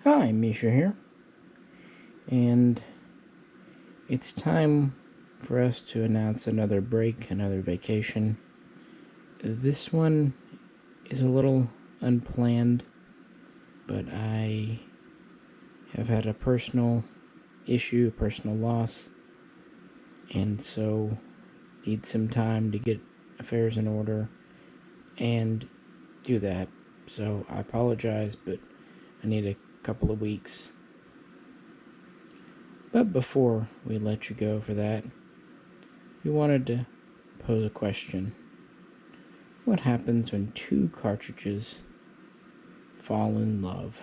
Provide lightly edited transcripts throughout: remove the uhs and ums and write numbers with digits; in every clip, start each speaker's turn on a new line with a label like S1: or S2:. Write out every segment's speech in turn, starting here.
S1: Hi, Misha here, and it's time for us to announce another break, another vacation. This one is a little unplanned, but I have had a personal issue, a personal loss, and so need some time to get affairs in order and do that. So I apologize, but I need a couple of weeks. But before we let you go for that, we wanted to pose a question. What happens when two cartridges fall in love?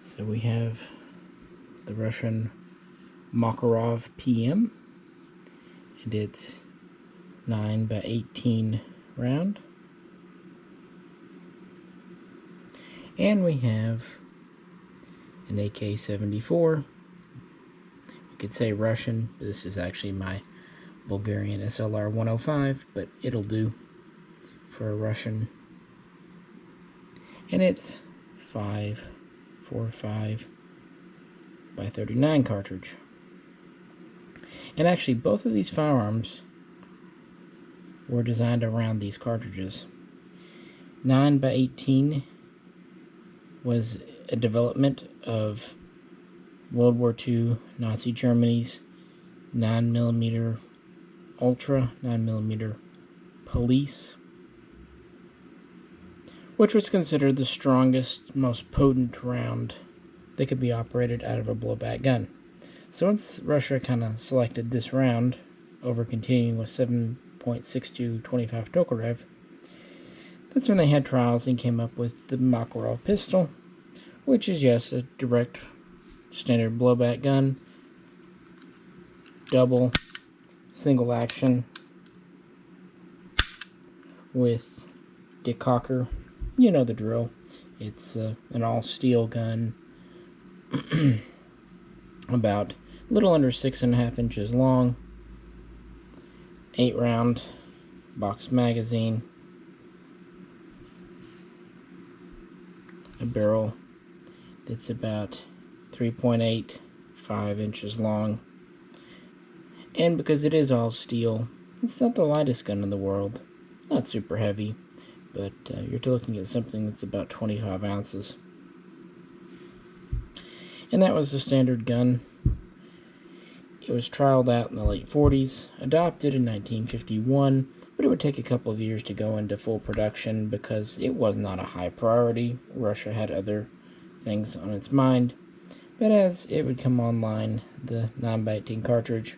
S1: So we have the Russian Makarov PM, and it's 9x18 round. And we have an AK-74. You could say Russian, but this is actually my Bulgarian SLR 105, but it'll do for a Russian. And it's 5.45 by 39 cartridge. And actually, both of these firearms were designed around these cartridges. 9x18 was a development of World War II Nazi Germany's 9mm Ultra, 9mm Police, which was considered the strongest, most potent round that could be operated out of a blowback gun. So once Russia kind of selected this round over continuing with 7.62 25 Tokarev, that's when they had trials and came up with the Makarov pistol, which is, yes, a direct standard blowback gun, double, single action, with decocker. You know the drill. It's an all-steel gun, about a little under 6.5 inches long, 8-round box magazine, a barrel that's about 3.85 inches long. And because it is all steel, it's not the lightest gun in the world. Not super heavy, but you're looking at something that's about 25 ounces. And that was the standard gun. It was trialed out in the late 40s, adopted in 1951, but it would take a couple of years to go into full production because it was not a high priority. Russia had other things on its mind. But as it would come online, the 9x18 cartridge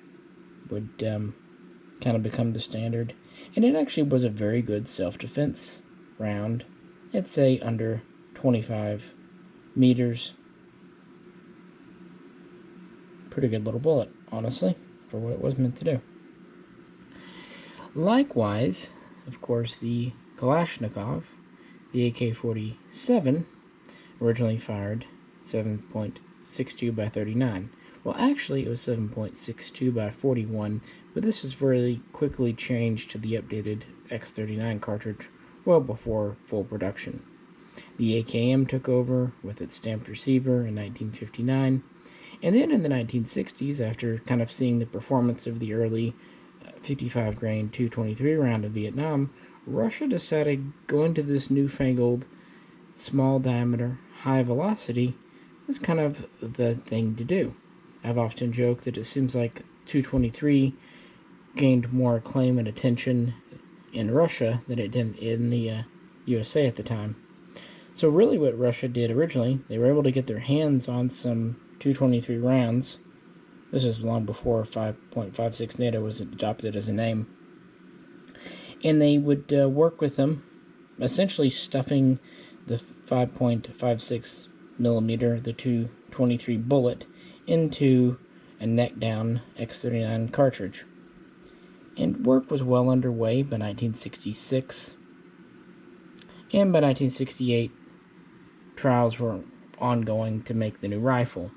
S1: would kind of become the standard. And it actually was a very good self-defense round. I'd say under 25 meters. Pretty good little bullet, honestly, for what it was meant to do. Likewise, of course, the Kalashnikov, the AK-47, originally fired 7.62 by 39. Well, actually, it was 7.62 by 41, but this was very quickly changed to the updated X39 cartridge well before full production. The AKM took over with its stamped receiver in 1959, and then in the 1960s, after kind of seeing the performance of the early 55 grain 223 round of Vietnam, Russia decided to go into this newfangled small diameter, high velocity was kind of the thing to do. I've often joked that it seems like 223 gained more acclaim and attention in Russia than it did in the USA at the time. So really what Russia did originally, they were able to get their hands on some 223 rounds. This is long before 5.56 NATO was adopted as a name. And they would work with them, essentially stuffing the 5.56 millimeter, the 223 bullet, into a neck-down X39 cartridge. And work was well underway by 1966. And by 1968, trials were ongoing to make the new rifle.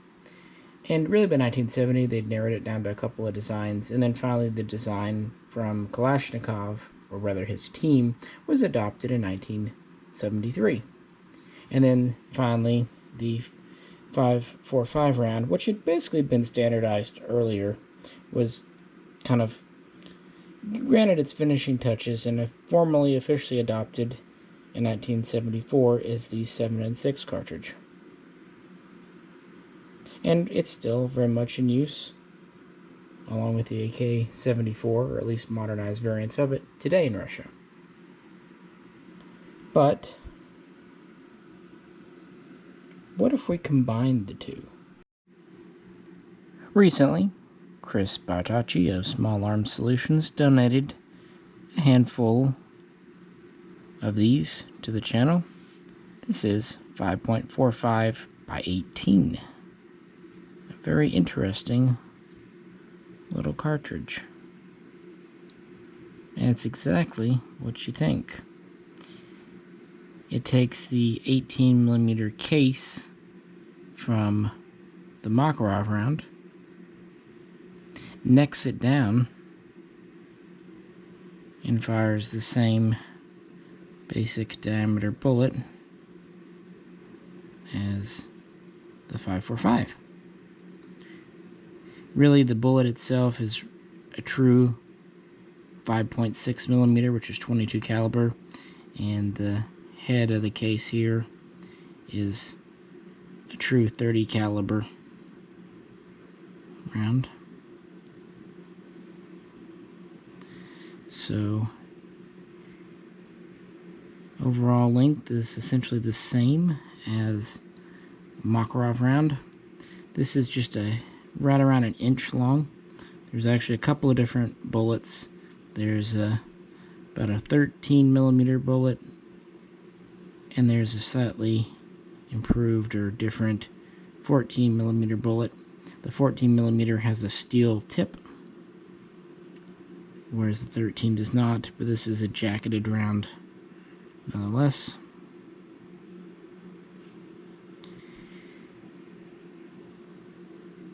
S1: And really by 1970, they'd narrowed it down to a couple of designs, and then finally the design from Kalashnikov, or rather his team, was adopted in 1973. And then finally, the 5.45 round, which had basically been standardized earlier, was kind of granted its finishing touches and formally officially adopted in 1974 is the 7.6 cartridge. And it's still very much in use, along with the AK-74, or at least modernized variants of it, today in Russia. But what if we combined the two? Recently, Chris Bartacci of Small Arms Solutions donated a handful of these to the channel. This is 5.45 by 18. A very interesting little cartridge. And it's exactly what you think. It takes the 18mm case from the Makarov round, necks it down, and fires the same basic diameter bullet as the 5.45. Really, the bullet itself is a true 5.6mm, which is 22 caliber, and the head of the case here is a true 30 caliber round. So overall length is essentially the same as Makarov round. This is just right around an inch long. There's actually a couple of different bullets. There's about a 13mm bullet, and there's a slightly improved or different 14mm bullet. The 14mm has a steel tip, whereas the 13 does not, but this is a jacketed round nonetheless.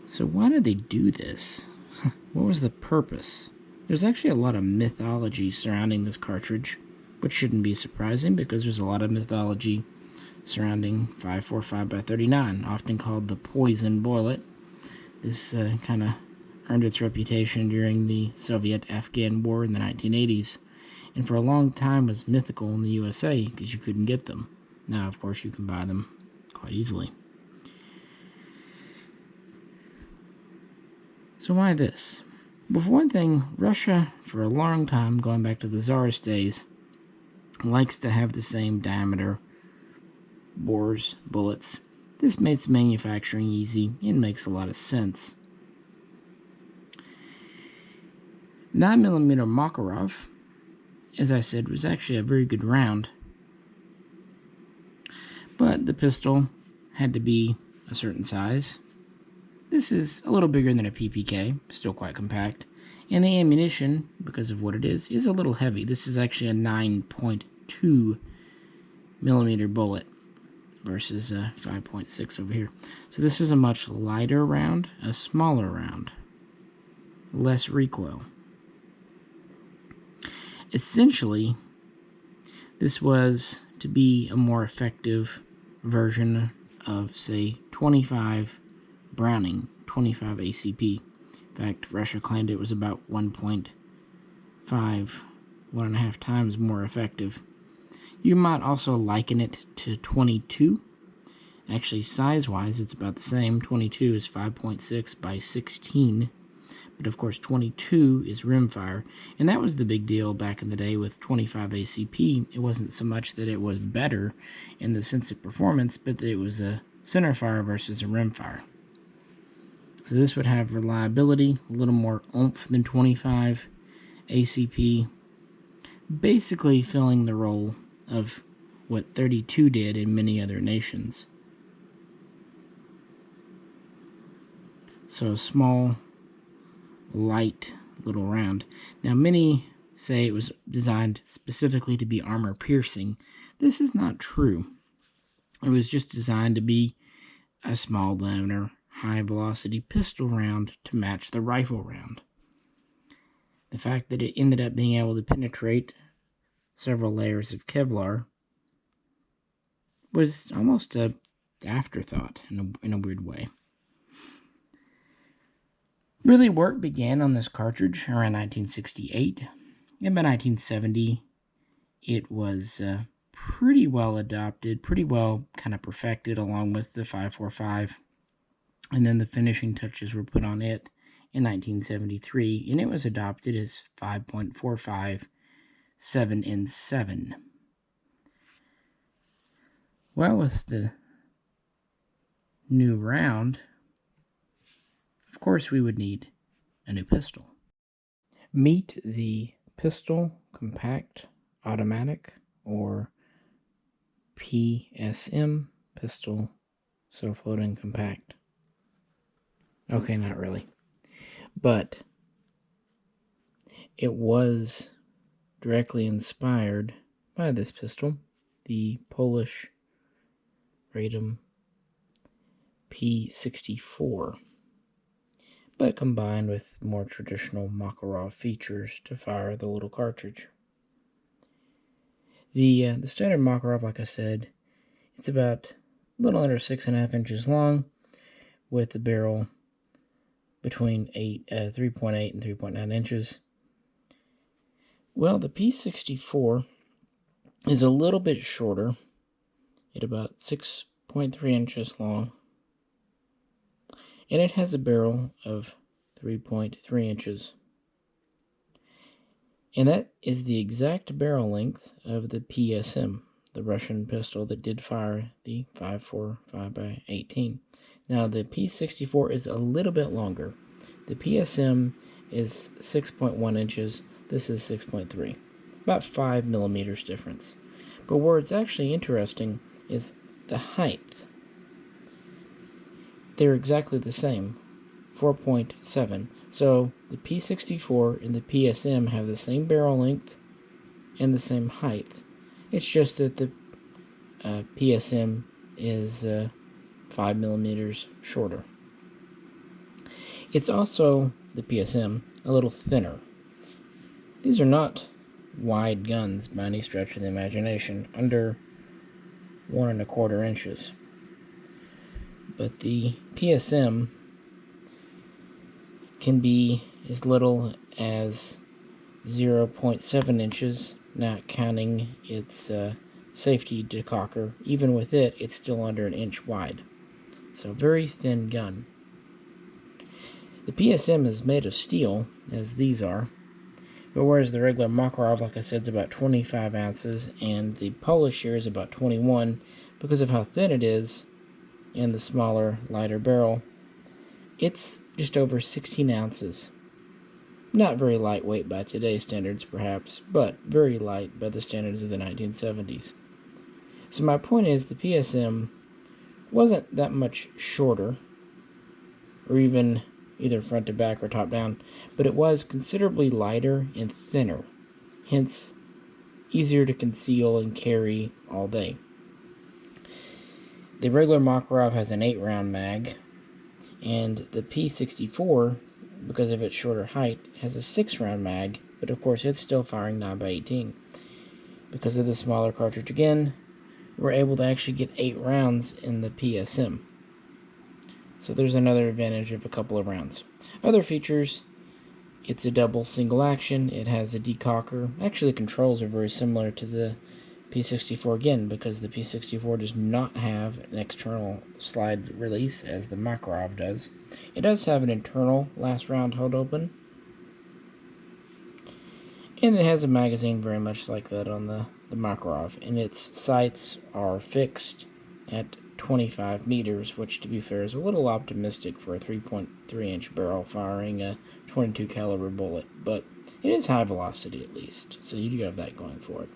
S1: So why did they do this? What was the purpose? There's actually a lot of mythology surrounding this cartridge, which shouldn't be surprising because there's a lot of mythology surrounding 5.45 by 39, often called the poison bullet. This kind of earned its reputation during the Soviet-Afghan War in the 1980s, and for a long time was mythical in the USA because you couldn't get them. Now, of course, you can buy them quite easily. So why this? Well, for one thing, Russia, for a long time, going back to the Tsarist days, likes to have the same diameter bores, bullets. This makes manufacturing easy and makes a lot of sense. 9mm Makarov, as I said, was actually a very good round, but the pistol had to be a certain size. This is a little bigger than a PPK, still quite compact, and the ammunition, because of what it is a little heavy. This is actually a 9.2mm bullet versus a 5.6 over here. So this is a much lighter round, a smaller round, less recoil. Essentially, this was to be a more effective version of, say, 25 Browning, 25 ACP. In fact, Russia claimed it was about 1.5, 1.5 times more effective. You might also liken it to 22. Actually, size-wise, it's about the same. 22 is 5.6 by 16. But of course, 22 is rimfire. And that was the big deal back in the day with 25 ACP. It wasn't so much that it was better in the sense of performance, but that it was a centerfire versus a rimfire. So this would have reliability, a little more oomph than 25 ACP, basically filling the role of what 32 did in many other nations. So a small, light little round. Now many say it was designed specifically to be armor piercing. This is not true. It was just designed to be a small diameter, high velocity pistol round to match the rifle round. The fact that it ended up being able to penetrate several layers of Kevlar was almost a afterthought in a weird way. Really, work began on this cartridge around 1968, and by 1970, it was pretty well adopted, pretty well kind of perfected, along with the 545, and then the finishing touches were put on it in 1973, and it was adopted as 5.45, 7 and 7. Well, with the new round, of course we would need a new pistol. Meet the Pistol Compact Automatic, or PSM, Pistol Self-Loading Compact. Okay, not really. But it was directly inspired by this pistol, the Polish Radom P-64, but combined with more traditional Makarov features to fire the little cartridge. The standard Makarov, like I said, it's about a little under 6.5 inches long, with the barrel between 3.8 and 3.9 inches. Well, the P-64 is a little bit shorter, at about 6.3 inches long, and it has a barrel of 3.3 inches. And that is the exact barrel length of the PSM, the Russian pistol that did fire the 5.45x18. Now, the P-64 is a little bit longer. The PSM is 6.1 inches. This is 6.3. About 5 millimeters difference. But where it's actually interesting is the height. They're exactly the same, 4.7. So the P-64 and the PSM have the same barrel length and the same height. It's just that the PSM is 5 millimeters shorter. It's also, the PSM, a little thinner. These are not wide guns by any stretch of the imagination, under 1.25 inches. But the PSM can be as little as 0.7 inches, not counting its safety decocker. Even with it, it's still under an inch wide. So, very thin gun. The PSM is made of steel, as these are, but whereas the regular Makarov, like I said, is about 25 ounces, and the Polish here is about 21, because of how thin it is, and the smaller, lighter barrel, it's just over 16 ounces. Not very lightweight by today's standards, perhaps, but very light by the standards of the 1970s. So my point is, the PSM wasn't that much shorter, or even either front to back or top down, but it was considerably lighter and thinner, hence easier to conceal and carry all day. The regular Makarov has an 8-round mag, and the P-64, because of its shorter height, has a 6-round mag, but of course it's still firing 9x18. Because of the smaller cartridge again, we're able to actually get 8 rounds in the PSM. So there's another advantage of a couple of rounds. Other features, it's a double single action, it has a decocker. Actually, the controls are very similar to the P-64 again, because the P-64 does not have an external slide release as the Makarov does. It does have an internal last round hold open, and it has a magazine very much like that on the Makarov, and its sights are fixed at 25 meters, which, to be fair, is a little optimistic for a 3.3 inch barrel firing a 22 caliber bullet, but it is high velocity at least, so you do have that going for it.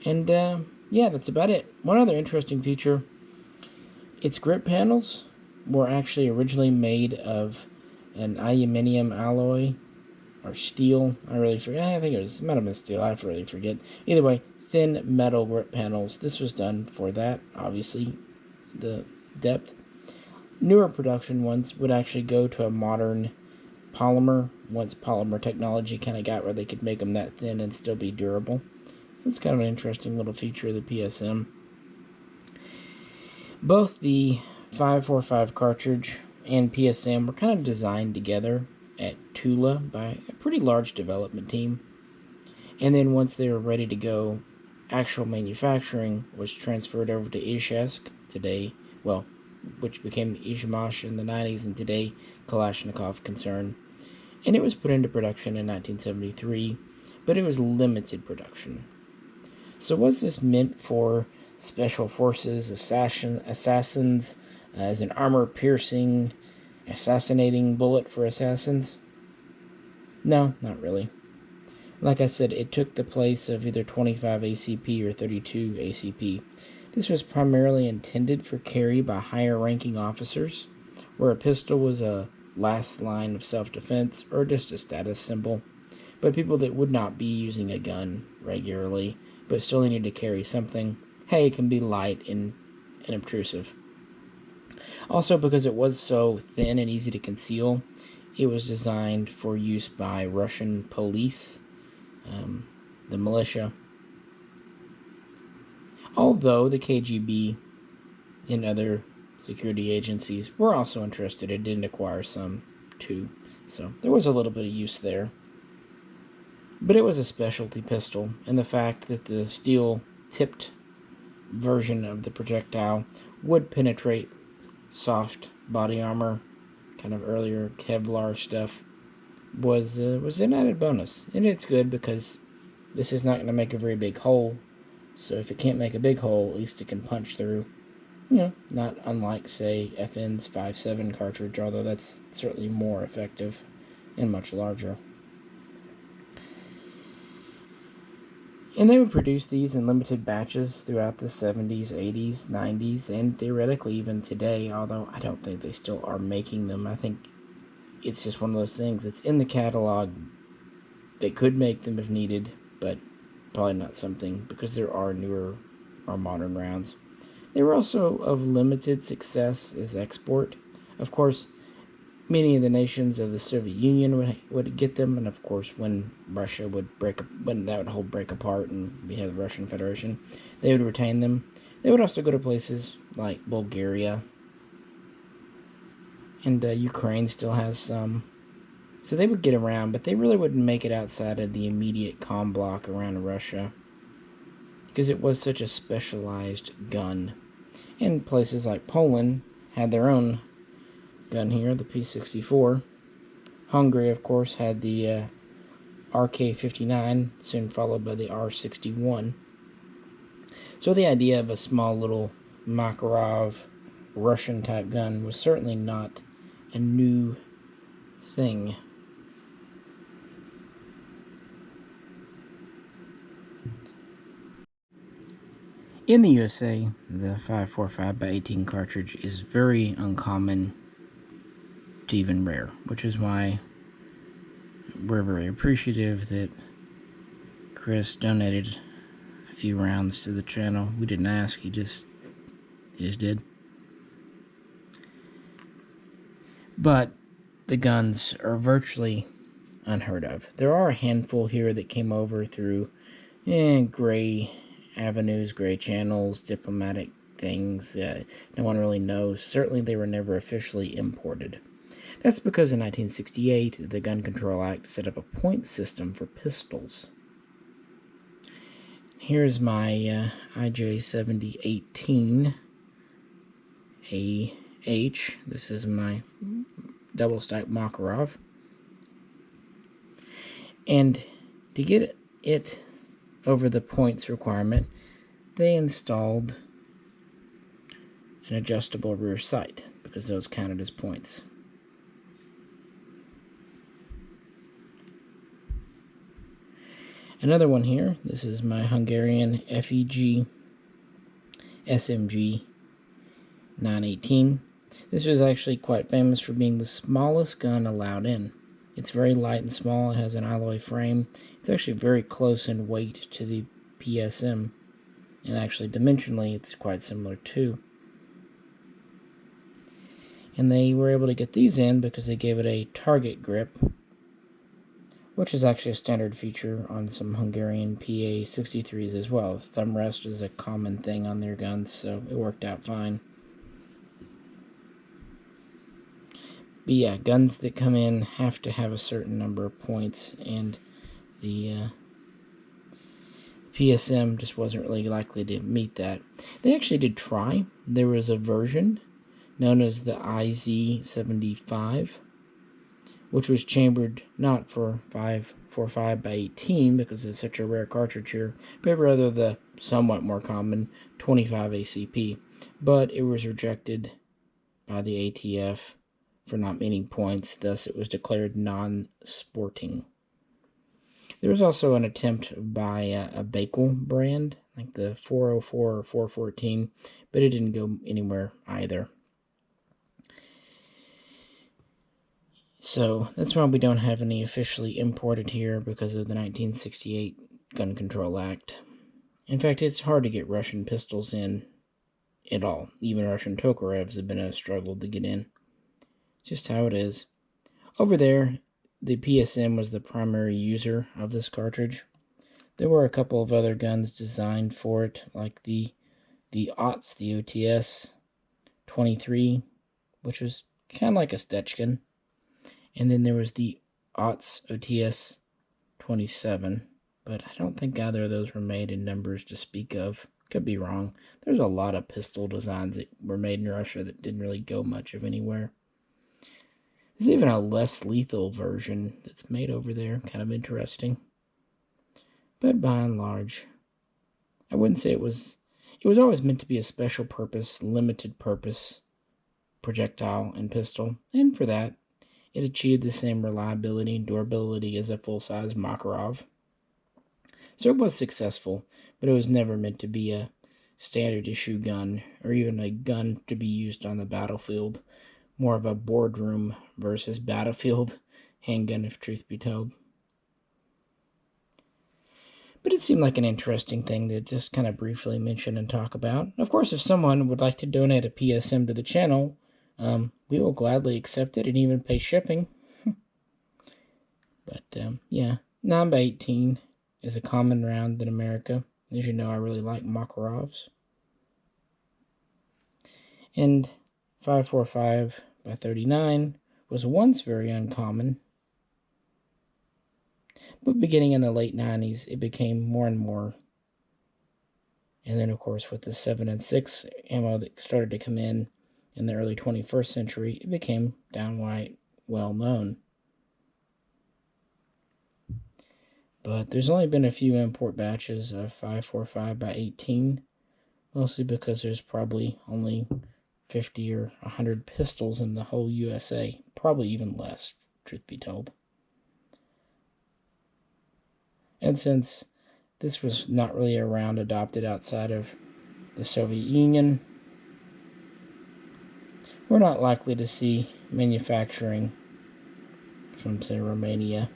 S1: And yeah, that's about it. One other interesting feature, its grip panels were actually originally made of an aluminum alloy or steel. I really forget. I think it might have been steel. I really forget. Either way, thin metal grip panels. This was done for that, obviously, the depth. Newer production ones would actually go to a modern polymer, once polymer technology kind of got where they could make them that thin and still be durable. So it's kind of an interesting little feature of the PSM. Both the 545 cartridge and PSM were kind of designed together at Tula by a pretty large development team. And then once they were ready to go, actual manufacturing was transferred over to Izhevsk, today, well, which became Izhmash in the 90s and today Kalashnikov concern. And it was put into production in 1973, but it was limited production. So was this meant for special forces, assassins, as an armor-piercing, assassinating bullet for assassins? No, not really. Like I said, it took the place of either 25 ACP or 32 ACP. This was primarily intended for carry by higher-ranking officers, where a pistol was a last line of self-defense or just a status symbol. But people that would not be using a gun regularly, but still needed to carry something, hey, it can be light and inobtrusive. Also, because it was so thin and easy to conceal, it was designed for use by Russian police, the militia. Although the KGB and other security agencies were also interested, it didn't acquire some too. So there was a little bit of use there. But it was a specialty pistol, and the fact that the steel-tipped version of the projectile would penetrate soft body armor, kind of earlier Kevlar stuff, was an added bonus. And it's good because this is not going to make a very big hole, so if it can't make a big hole, at least it can punch through. Not unlike, say, FN's 5.7 cartridge, although that's certainly more effective and much larger. And they would produce these in limited batches throughout the 70s, 80s, 90s, and theoretically even today, although I don't think they still are making them. I think it's just one of those things. It's in the catalog. They could make them if needed, but probably not something, because there are newer or modern rounds. They were also of limited success as export. Of course, many of the nations of the Soviet Union would get them, and of course, when Russia would when that would whole break apart and we had the Russian Federation, they would retain them. They would also go to places like Bulgaria, and Ukraine still has some. So they would get around, but they really wouldn't make it outside of the immediate comm block around Russia, because it was such a specialized gun. And places like Poland had their own gun here, the P-64. Hungary, of course, had the AK-59, soon followed by the R-61. So the idea of a small little Makarov Russian-type gun was certainly not a new thing. In the USA, the 5.45x18 cartridge is very uncommon to even rare, which is why we're very appreciative that Chris donated a few rounds to the channel. We didn't ask, he just did. But the guns are virtually unheard of. There are a handful here that came over through gray avenues, gray channels, diplomatic things. No one really knows. Certainly they were never officially imported. That's because in 1968, the Gun Control Act set up a point system for pistols. Here's my IJ-7018 AH. This is my double-stack Makarov. And to get it over the points requirement, they installed an adjustable rear sight, because those counted as points. Another one here, this is my Hungarian FEG SMG 918. This was actually quite famous for being the smallest gun allowed in. It's very light and small, it has an alloy frame. It's actually very close in weight to the PSM, and actually dimensionally it's quite similar too. And they were able to get these in because they gave it a target grip, which is actually a standard feature on some Hungarian PA-63s as well. The thumb rest is a common thing on their guns, so it worked out fine. But yeah, guns that come in have to have a certain number of points, and the PSM just wasn't really likely to meet that. They actually did try. There was a version known as the IZ-75, which was chambered not for 5.45 by 18 because it's such a rare cartridge here, but rather the somewhat more common 25 ACP. But it was rejected by the ATF for not meeting points, thus it was declared non-sporting. There was also an attempt by a Bakel brand, like the 404 or 414, but it didn't go anywhere either. So that's why we don't have any officially imported here because of the 1968 Gun Control Act. In fact, it's hard to get Russian pistols in at all. Even Russian Tokarevs have been a struggle to get in. Just how it is. Over there, the PSM was the primary user of this cartridge. There were a couple of other guns designed for it, like the OTS, the OTS 23, which was kind of like a Stechkin. And then there was the OTS OTS 27, but I don't think either of those were made in numbers to speak of. Could be wrong. There's a lot of pistol designs that were made in Russia that didn't really go much of anywhere. There's even a less lethal version that's made over there. Kind of interesting. But by and large, I wouldn't say it was always meant to be a special purpose, limited purpose projectile and pistol. And for that, it achieved the same reliability and durability as a full-size Makarov. So it was successful, but it was never meant to be a standard issue gun or even a gun to be used on the battlefield. More of a boardroom versus battlefield handgun, if truth be told. But it seemed like an interesting thing to just kind of briefly mention and talk about. Of course, if someone would like to donate a PSM to the channel, we will gladly accept it and even pay shipping. But, yeah, 9x18 is a common round in America. As you know, I really like Makarovs. And 5.45 by 39 was once very uncommon. But beginning in the late 90s, it became more and more. And then, of course, with the 7.6 ammo that started to come in the early 21st century, it became downright well known. But there's only been a few import batches of 5.45 by 18, mostly because there's probably only 50 or 100 pistols in the whole USA. Probably even less, truth be told. And since this was not really a round adopted outside of the Soviet Union, we're not likely to see manufacturing from, say, Romania.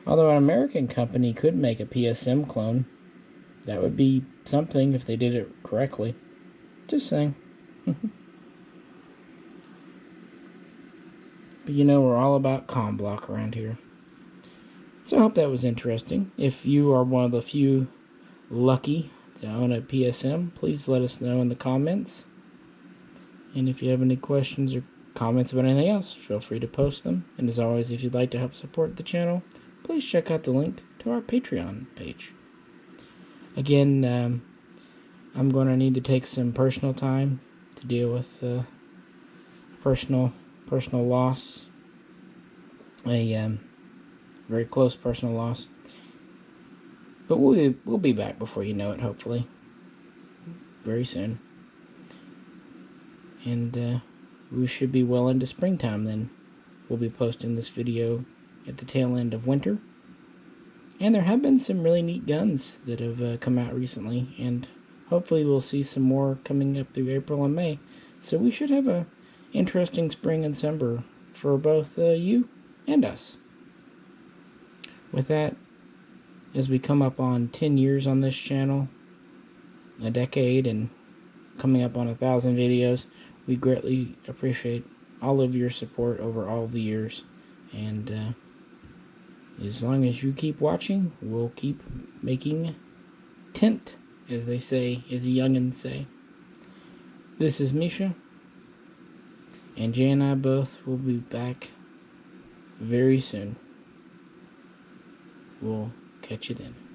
S1: Although an American company could make a PSM clone. That would be something if they did it correctly. Just saying. But you know, we're all about comm block around here. So I hope that was interesting. If you are one of the few lucky to own a PSM, please let us know in the comments. And if you have any questions or comments about anything else, feel free to post them. And as always, if you'd like to help support the channel, please check out the link to our Patreon page. Again, I'm going to need to take some personal time to deal with personal loss. A very close personal loss. But we'll be back before you know it, hopefully. Very soon. And we should be well into springtime then. We'll be posting this video at the tail end of winter. And there have been some really neat guns that have come out recently. And hopefully we'll see some more coming up through April and May. So we should have a interesting spring and summer for both you and us. With that, as we come up on 10 years on this channel, a decade, and coming up on 1,000 videos, we greatly appreciate all of your support over all the years. And as long as you keep watching, we'll keep making tint, as they say, as the youngins say. This is Misha, And Jay and I both will be back very soon. We'll catch you then.